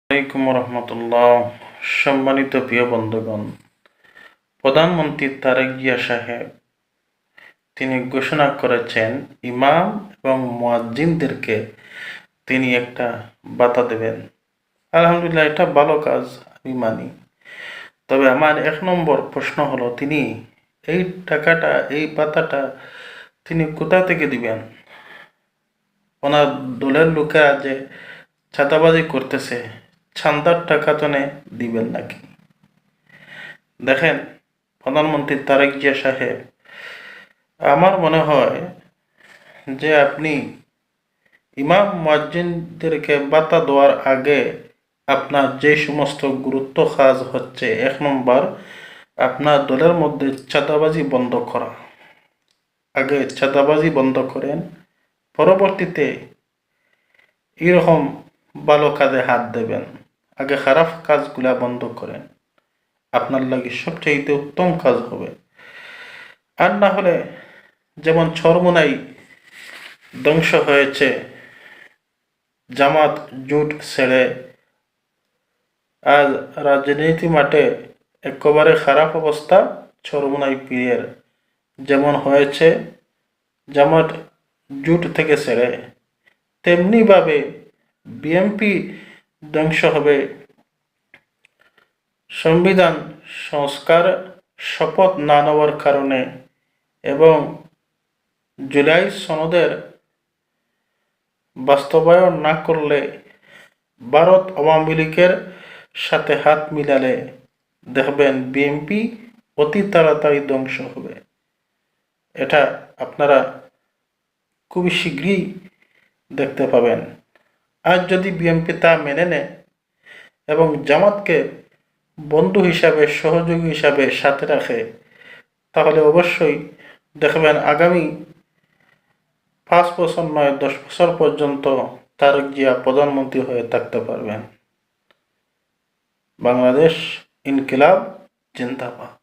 আলাইকুম রহমতুল্লাহ। সম্মানিত প্রিয় বন্ধুগণ, প্রধানমন্ত্রী তারেক জিয়া সাহেব তিনি ঘোষণা করেছেন ইমাম এবং মুয়াজ্জিনদেরকে তিনি একটা ভাতা দেবেন। আলহামদুলিল্লাহ, এটা ভালো কাজ, আমি মানি। তবে আমার 1 নম্বর প্রশ্ন হলো, তিনি এই টাকাটা, এই ভাতাটা তিনি কোথা থেকে দিবেন? ওনার দলের লোকেরা যে ছাতাবাজি করতেছে, চাঁদার টাকা তো দিবেন নাকি? দেখেন, প্রধানমন্ত্রী তারেক জিয়া সাহেব, আমার মনে হয় যে আপনি ইমাম মুয়াজ্জিনদেরকে ভাতা দেওয়ার আগে আপনার যে সমস্ত গুরুত্ব কাজ হচ্ছে, 1 নম্বর, আপনার দলের মধ্যে চাঁদাবাজি বন্ধ করা। আগে চাঁদাবাজি বন্ধ করেন, পরবর্তীতে এরকম ভালো কাজে হাত দেবেন। আগে খারাপ কাজগুলা বন্ধ করেন, আপনার লাগে সবচেয়ে উত্তম কাজ হবে। আর না হলে যেমন চরমোনাই ধ্বংস হয়েছে, জামাত জোট ছেড়ে আজ রাজনীতি মাঠে একেবারে খারাপ অবস্থা। চরমোনাই পীরের যেমন হয়েছে জামাত জোট থেকে ছেড়ে, তেমনিভাবে বিএনপি ধ্বংস হবে। সংবিধান সংস্কার শপথ না নেওয়ার কারণে এবং জুলাই সনদের বাস্তবায়ন না করলে, ভারত আওয়ামী লীগের সাথে হাত মিলালে দেখবেন বিএনপি অতি তাড়াতাড়ি ধ্বংস হবে। এটা আপনারা খুবই শীঘ্রই দেখতে পাবেন। আর যদি বিএনপি তা মেনে নেয় এবং জামাতকে বন্ধু হিসাবে, সহযোগী হিসাবে সাথে রাখে, তাহলে অবশ্যই দেখবেন আগামী 5 বছর নয়, 10 বছর পর্যন্ত তারেক জিয়া প্রধানমন্ত্রী হয়ে থাকতে পারবেন। বাংলাদেশ ইনকিলাব জিন্দাবাদ।